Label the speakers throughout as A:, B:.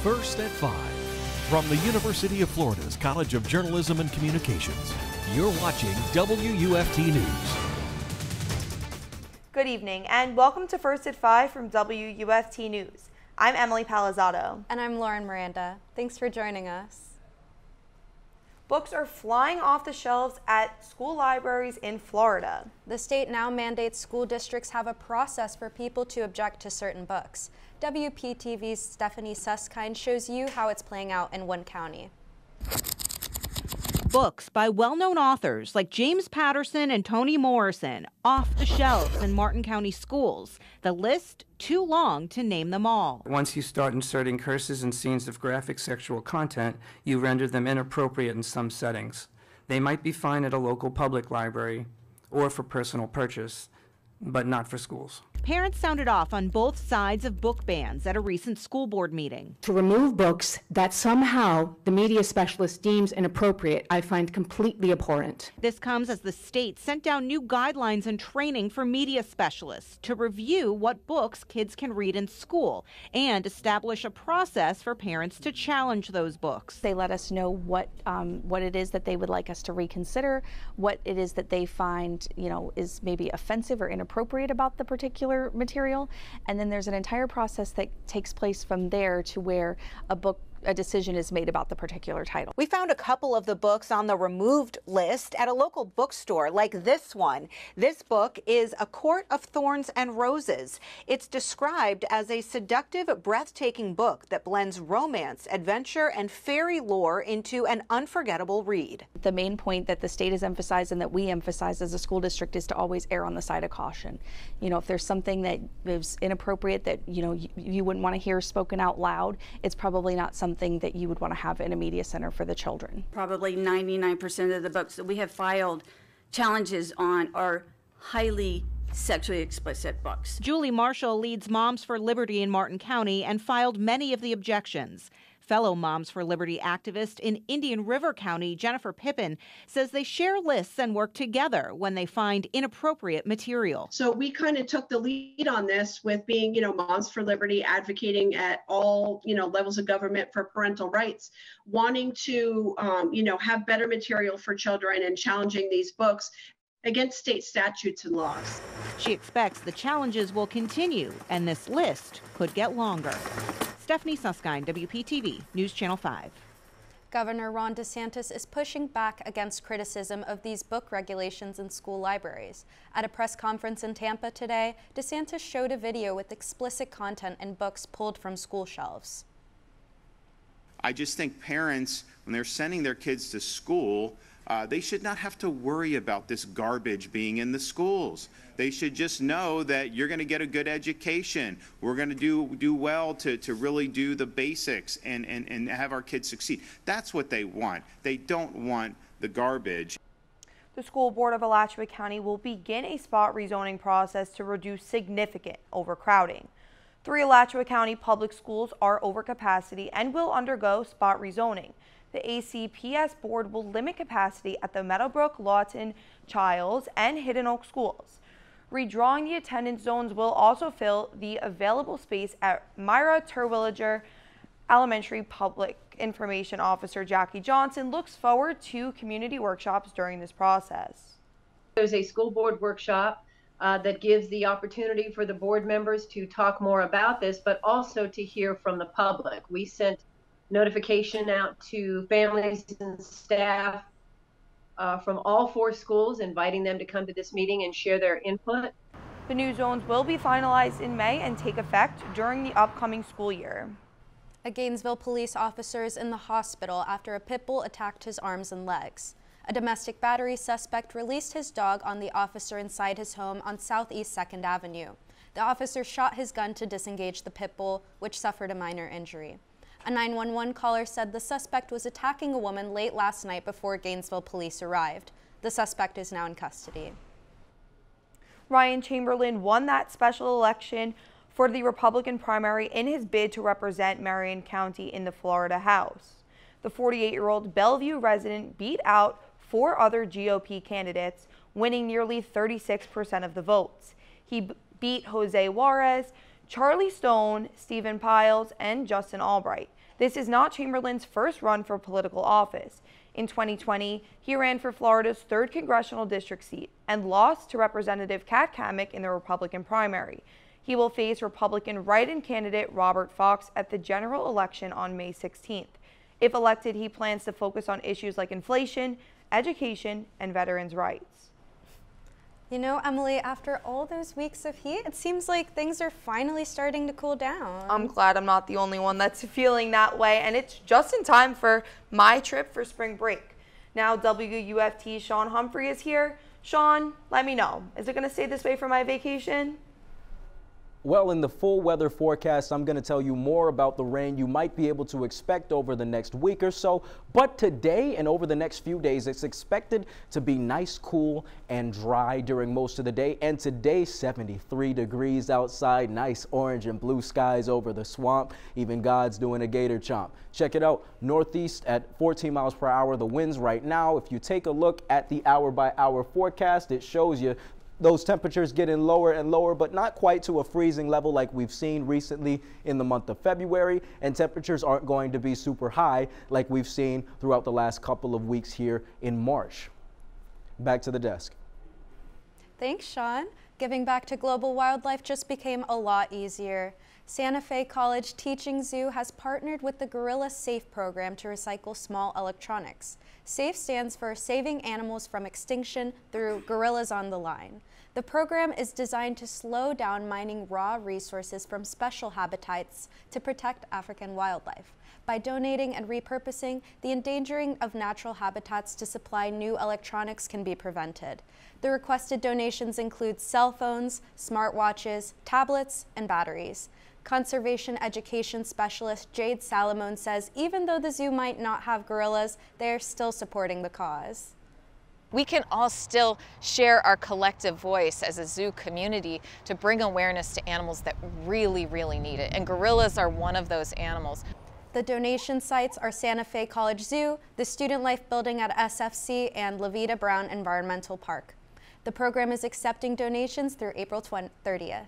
A: First at 5. From the University of Florida's College of Journalism and Communications, you're watching WUFT News.
B: Good evening and welcome to First at 5 from WUFT News. I'm Emily Palazzotto.
C: And I'm Loren Miranda. Thanks for joining us.
B: Books are flying off the shelves at school libraries in Florida.
C: The state now mandates school districts have a process for people to object to certain books. WPTV's Stephanie Susskind shows you how it's playing out in one county.
D: Books by well-known authors like James Patterson and Toni Morrison off the shelves in Martin County schools. The list too long to name them all.
E: Once you start inserting curses and scenes of graphic sexual content, you render them inappropriate in some settings. They might be fine at a local public library or for personal purchase, but not for schools.
D: Parents sounded off on both sides of book bans at a recent school board meeting.
F: To remove books that somehow the media specialist deems inappropriate, I find completely abhorrent.
D: This comes as the state sent down new guidelines and training for media specialists to review what books kids can read in school and establish a process for parents to challenge those books.
G: They let us know what it is that they would like us to reconsider, what it is that they find, is maybe offensive or inappropriate about the particular material, and then there's an entire process that takes place from there to where a decision is made about the particular title.
D: We found a couple of the books on the removed list at a local bookstore, like this one. This book is A Court of Thorns and Roses. It's described as a seductive, breathtaking book that blends romance, adventure, and fairy lore into an unforgettable read.
G: The main point that the state has emphasized and that we emphasize as a school district is to always err on the side of caution. If there's something that is inappropriate that you wouldn't want to hear spoken out loud, it's probably not something that you would want to have in a media center for the children.
H: Probably 99% of the books that we have filed challenges on are highly sexually explicit books.
D: Julie Marshall leads Moms for Liberty in Martin County and filed many of the objections. Fellow Moms for Liberty activist in Indian River County, Jennifer Pippin, says they share lists and work together when they find inappropriate material.
I: So we kind of took the lead on this with being, Moms for Liberty, advocating at all, levels of government for parental rights, wanting to, have better material for children and challenging these books against state statutes and laws.
D: She expects the challenges will continue and this list could get longer. Stephanie Susskind, WPTV, News Channel 5.
C: Governor Ron DeSantis is pushing back against criticism of these book regulations in school libraries. At a press conference in Tampa today, DeSantis showed a video with explicit content and books pulled from school shelves.
J: I just think parents, when they're sending their kids to school, they should not have to worry about this garbage being in the schools. They should just know that you're going to get a good education. We're going to do well to really do the basics and have our kids succeed. That's what they want. They don't want the garbage.
B: The school board of Alachua County will begin a spot rezoning process to reduce significant overcrowding. 3 Alachua County public schools are over capacity and will undergo spot rezoning. The ACPS board will limit capacity at the Meadowbrook, Lawton, Childs, and Hidden Oak schools. Redrawing the attendance zones will also fill the available space at Myra Terwilliger Elementary. Public Information Officer Jackie Johnson looks forward to community workshops during this process.
K: There's a school board workshop that gives the opportunity for the board members to talk more about this, but also to hear from the public. We sent notification out to families and staff from all 4 schools, inviting them to come to this meeting and share their input.
B: The new zones will be finalized in May and take effect during the upcoming school year.
C: A Gainesville police officer is in the hospital after a pit bull attacked his arms and legs. A domestic battery suspect released his dog on the officer inside his home on Southeast 2nd Avenue. The officer shot his gun to disengage the pit bull, which suffered a minor injury. A 911 caller said the suspect was attacking a woman late last night before Gainesville police arrived. The suspect is now in custody.
B: Ryan Chamberlain won that special election for the Republican primary in his bid to represent Marion County in the Florida House. The 48-year-old Bellevue resident beat out 4 other GOP candidates, winning nearly 36% of the votes. He beat Jose Juarez, Charlie Stone, Stephen Piles, and Justin Albright. This is not Chamberlain's first run for political office. In 2020, he ran for Florida's 3rd congressional district seat and lost to Representative Kat Cammack in the Republican primary. He will face Republican write-in candidate Robert Fox at the general election on May 16th. If elected, he plans to focus on issues like inflation, education, and veterans' rights.
C: You know, Emily, after all those weeks of heat, it seems like things are finally starting to cool down.
B: I'm glad I'm not the only one that's feeling that way, and it's just in time for my trip for spring break. Now WUFT Shawn Humphrey is here. Shawn, let me know. Is it going to stay this way for my vacation?
L: Well, in the full weather forecast, I'm going to tell you more about the rain you might be able to expect over the next week or so. But today and over the next few days, it's expected to be nice, cool, and dry during most of the day. And today, 73 degrees outside, nice orange and blue skies over the swamp. Even God's doing a gator chomp. Check it out, northeast at 14 miles per hour. The winds right now, if you take a look at the hour-by-hour forecast, it shows you those temperatures getting lower and lower, but not quite to a freezing level like we've seen recently in the month of February. And temperatures aren't going to be super high like we've seen throughout the last couple of weeks here in March. Back to the desk.
C: Thanks, Shawn. Giving back to global wildlife just became a lot easier. Santa Fe College Teaching Zoo has partnered with the Gorilla SAFE program to recycle small electronics. SAFE stands for Saving Animals from Extinction Through Gorillas on the Line. The program is designed to slow down mining raw resources from special habitats to protect African wildlife. By donating and repurposing, the endangering of natural habitats to supply new electronics can be prevented. The requested donations include cell phones, smartwatches, tablets, and batteries. Conservation education specialist Jade Salamone says even though the zoo might not have gorillas, they are still supporting the cause.
M: We can all still share our collective voice as a zoo community to bring awareness to animals that really, really need it. And gorillas are one of those animals.
C: The donation sites are Santa Fe College Zoo, the Student Life Building at SFC, and Levita Brown Environmental Park. The program is accepting donations through April 30th.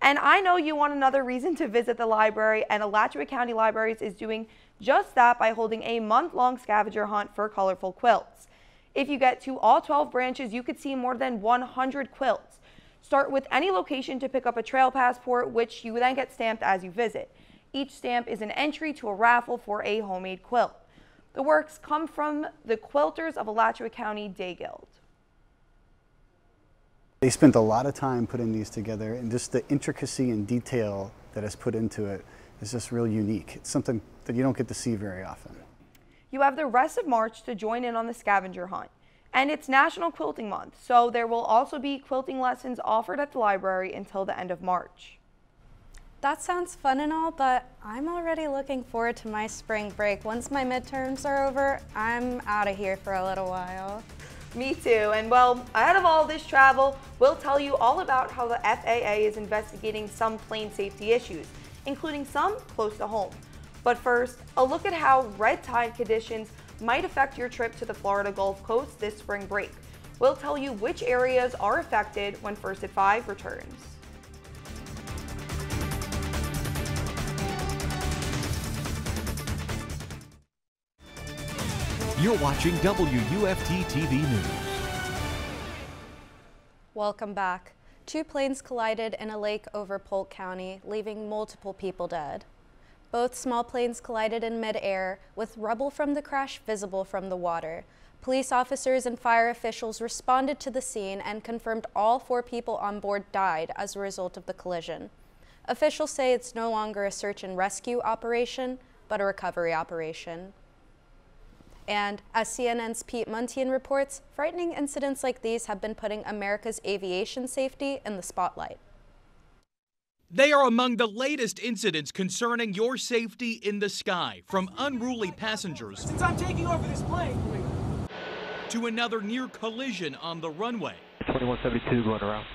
B: And I know you want another reason to visit the library, and Alachua County Libraries is doing just that by holding a month-long scavenger hunt for colorful quilts. If you get to all 12 branches, you could see more than 100 quilts. Start with any location to pick up a trail passport, which you then get stamped as you visit. Each stamp is an entry to a raffle for a homemade quilt. The works come from the Quilters of Alachua County Day Guild.
N: They spent a lot of time putting these together, and just the intricacy and detail that is put into it is just real unique. It's something that you don't get to see very often.
B: You have the rest of March to join in on the scavenger hunt. And it's National Quilting Month, so there will also be quilting lessons offered at the library until the end of March.
C: That sounds fun and all, but I'm already looking forward to my spring break. Once my midterms are over, I'm out of here for a little while.
B: Me too, and well, ahead of all this travel, we'll tell you all about how the FAA is investigating some plane safety issues, including some close to home. But first, a look at how red tide conditions might affect your trip to the Florida Gulf Coast this spring break. We'll tell you which areas are affected when First at 5 returns.
A: You're watching WUFT TV News.
C: Welcome back. Two planes collided in a lake over Polk County, leaving multiple people dead. Both small planes collided in mid-air, with rubble from the crash visible from the water. Police officers and fire officials responded to the scene and confirmed all 4 people on board died as a result of the collision. Officials say it's no longer a search and rescue operation, but a recovery operation. And as CNN's Pete Muntian reports, frightening incidents like these have been putting America's aviation safety in the spotlight.
O: They are among the latest incidents concerning your safety in the sky, from unruly passengers
P: Since I'm taking over this plane
O: to another near collision on the runway.
Q: 2172 going around.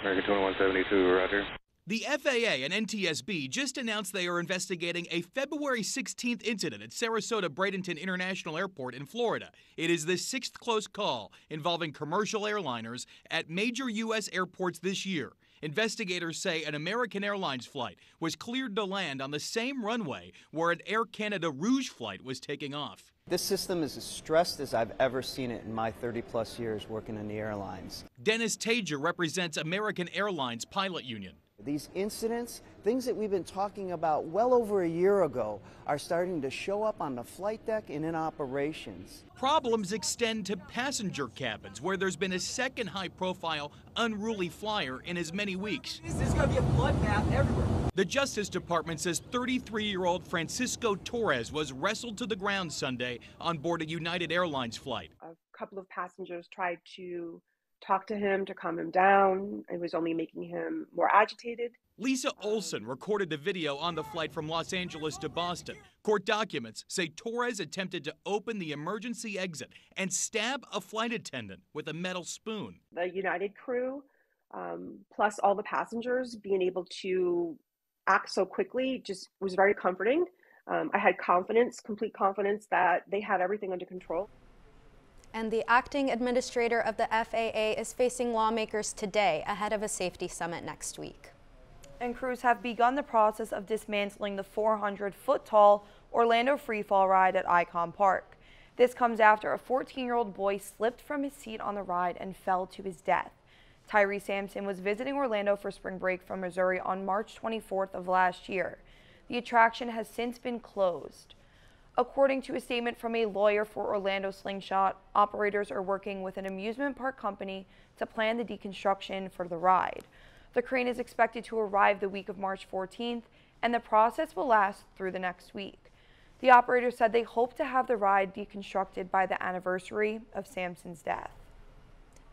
Q: American 2172, roger.
O: The FAA and NTSB just announced they are investigating a February 16th incident at Sarasota Bradenton International Airport in Florida. It is the 6th close call involving commercial airliners at major U.S. airports this year. Investigators say an American Airlines flight was cleared to land on the same runway where an Air Canada Rouge flight was taking off.
P: This system is as stressed as I've ever seen it in my 30-plus years working in the airlines.
O: Dennis Tager represents American Airlines Pilot Union.
P: These incidents, things that we've been talking about well over a year ago, are starting to show up on the flight deck and in operations.
O: Problems extend to passenger cabins, where there's been a second high-profile, unruly flyer in as many weeks.
R: This is going to be a bloodbath everywhere.
O: The Justice Department says 33-year-old Francisco Torres was wrestled to the ground Sunday on board a United Airlines flight.
S: A couple of passengers tried to talk to him to calm him down. It was only making him more agitated.
O: Lisa Olson recorded the video on the flight from Los Angeles to Boston. Court documents say Torres attempted to open the emergency exit and stab a flight attendant with a metal spoon.
S: The United crew, plus all the passengers, being able to act so quickly just was very comforting. I had confidence, complete confidence that they had everything under control.
C: And the acting administrator of the FAA is facing lawmakers today ahead of a safety summit next week.
B: And crews have begun the process of dismantling the 400-foot-tall Orlando freefall ride at Icon Park. This comes after a 14-year-old boy slipped from his seat on the ride and fell to his death. Tyree Sampson was visiting Orlando for spring break from Missouri on March 24th of last year. The attraction has since been closed. According to a statement from a lawyer for Orlando Slingshot, operators are working with an amusement park company to plan the deconstruction for the ride. The crane is expected to arrive the week of March 14th, and the process will last through the next week. The operator said they hope to have the ride deconstructed by the anniversary of Sampson's death.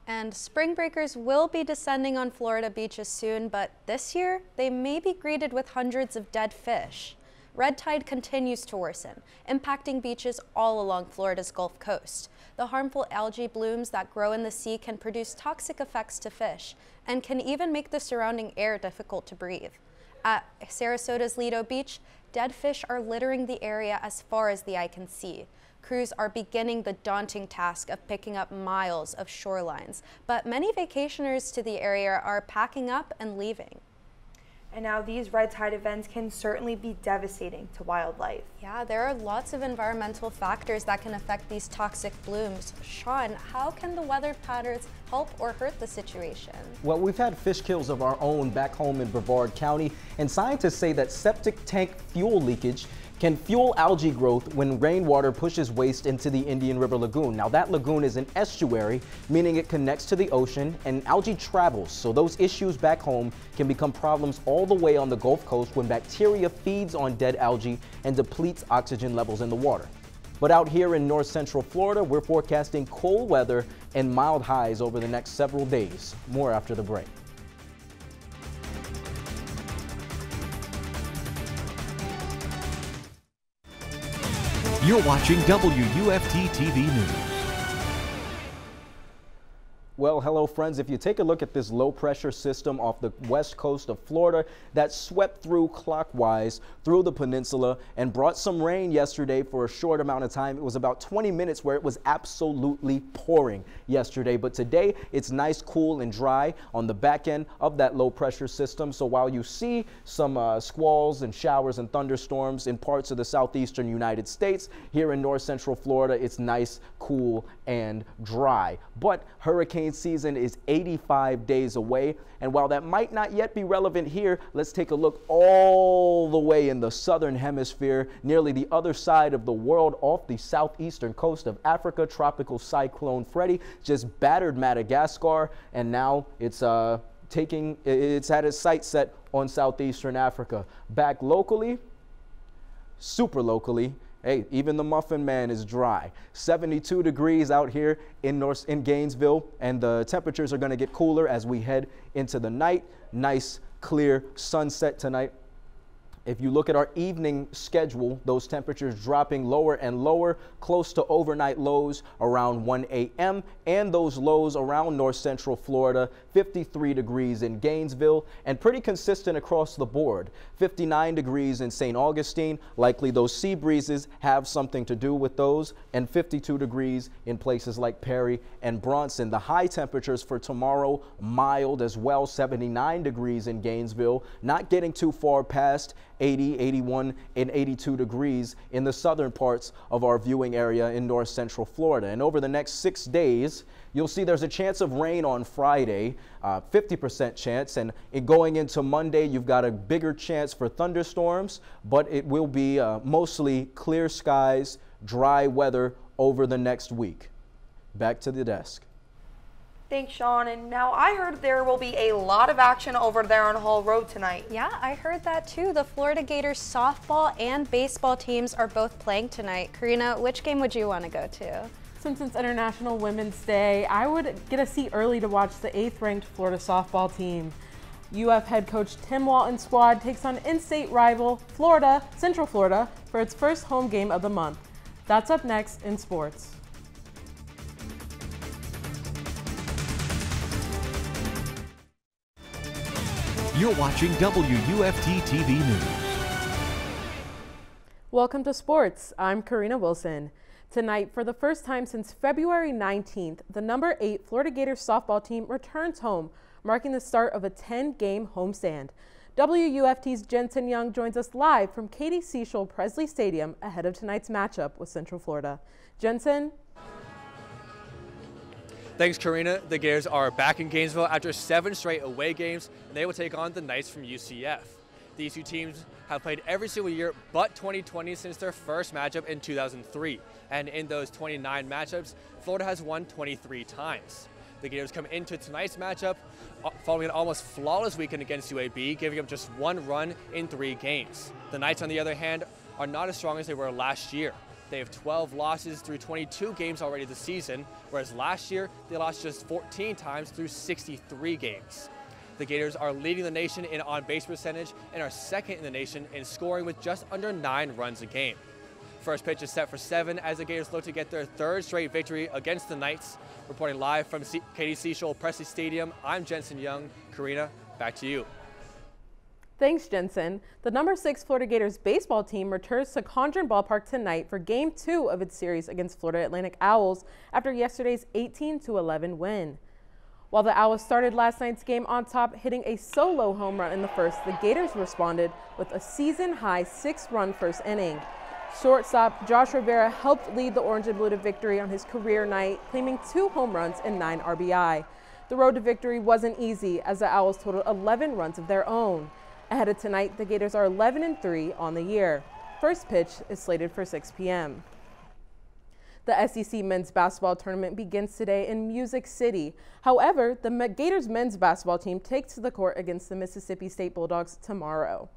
C: And spring breakers will be descending on Florida beaches soon, but this year they may be greeted with hundreds of dead fish. Red tide continues to worsen, impacting beaches all along Florida's Gulf Coast. The harmful algae blooms that grow in the sea can produce toxic effects to fish and can even make the surrounding air difficult to breathe. At Sarasota's Lido Beach, dead fish are littering the area as far as the eye can see. Crews are beginning the daunting task of picking up miles of shorelines, but many vacationers to the area are packing up and leaving.
B: And now these red tide events can certainly be devastating to wildlife.
C: Yeah, there are lots of environmental factors that can affect these toxic blooms. Shawn, how can the weather patterns help or hurt the situation?
L: Well, we've had fish kills of our own back home in Brevard County, and scientists say that septic tank fuel leakage can fuel algae growth when rainwater pushes waste into the Indian River Lagoon. Now, that lagoon is an estuary, meaning it connects to the ocean, and algae travels. So those issues back home can become problems all the way on the Gulf Coast when bacteria feeds on dead algae and depletes oxygen levels in the water. But out here in north central Florida, we're forecasting cold weather and mild highs over the next several days. More after the break.
A: You're watching WUFT-TV News.
L: Well, hello friends. If you take a look at this low pressure system off the west coast of Florida that swept through clockwise through the peninsula and brought some rain yesterday for a short amount of time. It was about 20 minutes where it was absolutely pouring yesterday, but today it's nice, cool and dry on the back end of that low pressure system. So while you see some squalls and showers and thunderstorms in parts of the southeastern United States, here in north central Florida it's nice, cool and dry. But hurricane season is 85 days away, and while that might not yet be relevant here, let's take a look all the way in the southern hemisphere, nearly the other side of the world, off the southeastern coast of Africa. Tropical cyclone Freddy just battered Madagascar, and now it's had its sights set on southeastern Africa. Back locally, super locally, hey, even the Muffin Man is dry. 72 degrees out here in Gainesville, and the temperatures are going to get cooler as we head into the night. Nice, clear sunset tonight. If you look at our evening schedule, those temperatures dropping lower and lower, close to overnight lows around 1 a.m. and those lows around north central Florida, 53 degrees in Gainesville, and pretty consistent across the board. 59 degrees in St. Augustine, likely those sea breezes have something to do with those, and 52 degrees in places like Perry and Bronson. The high temperatures for tomorrow, mild as well, 79 degrees in Gainesville, not getting too far past 80, 81, and 82 degrees in the southern parts of our viewing area in north central Florida. And over the next 6 days, you'll see there's a chance of rain on Friday, 50% chance, and going into Monday, you've got a bigger chance for thunderstorms, but it will be mostly clear skies, dry weather over the next week. Back to the desk.
B: Thanks, Shawn. And now I heard there will be a lot of action over there on Hall Road tonight.
C: Yeah, I heard that too. The Florida Gators softball and baseball teams are both playing tonight. Karina, which game would you want to go to?
T: Since it's International Women's Day, I would get a seat early to watch the 8th-ranked Florida softball team. UF head coach Tim Walton's squad takes on in-state rival Central Florida, for its first home game of the month. That's up next in sports.
A: You're watching WUFT-TV News.
T: Welcome to sports. I'm Karina Wilson. Tonight, for the first time since February 19th, the number 8 Florida Gators softball team returns home, marking the start of a 10-game homestand. WUFT's Jensen Young joins us live from Katie Seashell Presley Stadium ahead of tonight's matchup with Central Florida. Jensen?
U: Thanks, Karina. The Gators are back in Gainesville after 7 straight away games, and they will take on the Knights from UCF. These two teams have played every single year but 2020 since their first matchup in 2003. And in those 29 matchups, Florida has won 23 times. The Gators come into tonight's matchup following an almost flawless weekend against UAB, giving up just 1 run in 3 games. The Knights, on the other hand, are not as strong as they were last year. They have 12 losses through 22 games already this season, whereas last year they lost just 14 times through 63 games. The Gators are leading the nation in on-base percentage and are second in the nation in scoring with just under 9 runs a game. First pitch is set for 7 as the Gators look to get their 3rd straight victory against the Knights. Reporting live from Katie Seashell Presley Stadium, I'm Jensen Young. Karina, back to you.
T: Thanks, Jensen. The number 6 Florida Gators baseball team returns to Condren Ballpark tonight for Game 2 of its series against Florida Atlantic Owls after yesterday's 18-11 win. While the Owls started last night's game on top, hitting a solo home run in the first, the Gators responded with a season-high 6-run first inning. Shortstop Josh Rivera helped lead the Orange and Blue to victory on his career night, claiming 2 home runs and 9 RBI. The road to victory wasn't easy as the Owls totaled 11 runs of their own. Ahead of tonight, the Gators are 11-3 on the year. First pitch is slated for 6 p.m. The SEC men's basketball tournament begins today in Music City. However, the Gators men's basketball team takes to the court against the Mississippi State Bulldogs tomorrow.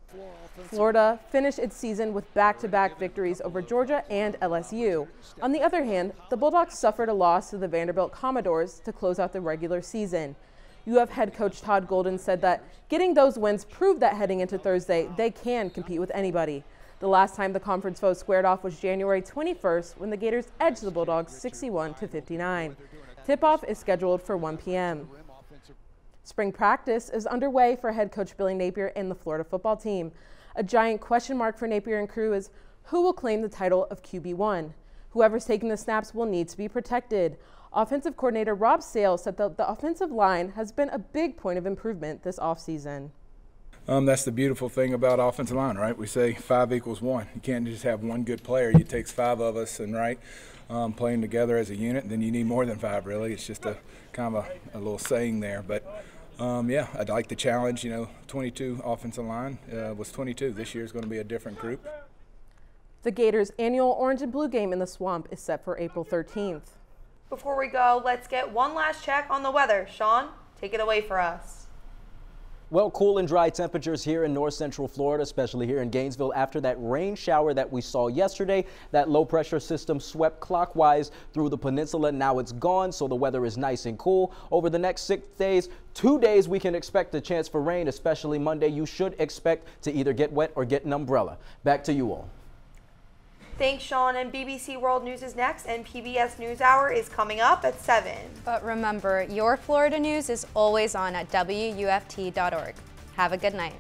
T: Florida finished its season with back-to-back victories over Georgia and LSU. On the other hand, the Bulldogs suffered a loss to the Vanderbilt Commodores to close out the regular season. UF head coach Todd Golden said that getting those wins proved that heading into Thursday, they can compete with anybody. The last time the conference foes squared off was January 21st when the Gators edged the Bulldogs 61-59. Tip-off is scheduled for 1 p.m. Spring practice is underway for head coach Billy Napier and the Florida football team. A giant question mark for Napier and crew is who will claim the title of QB1. Whoever's taking the snaps will need to be protected. Offensive coordinator Rob Sales said that the offensive line has been a big point of improvement this offseason.
V: That's the beautiful thing about offensive line, right? We say 5 equals 1. You can't just have one good player. It takes 5 of us, and playing together as a unit. Then you need more than 5, really. It's just a kind of a little saying there. But yeah, I'd like the challenge. 22 offensive line was 22. This year is going to be a different group.
T: The Gators' annual Orange and Blue game in the Swamp is set for April 13th.
B: Before we go, let's get one last check on the weather. Shawn, take it away for us.
L: Well, cool and dry temperatures here in north central Florida, especially here in Gainesville, after that rain shower that we saw yesterday. That low pressure system swept clockwise through the peninsula. Now it's gone, so the weather is nice and cool. Over the next 6 days, 2 days, we can expect a chance for rain, especially Monday. You should expect to either get wet or get an umbrella. Back to you all.
B: Thanks, Shawn. And BBC World News is next, and PBS NewsHour is coming up at 7.
C: But remember, your Florida news is always on at WUFT.org. Have a good night.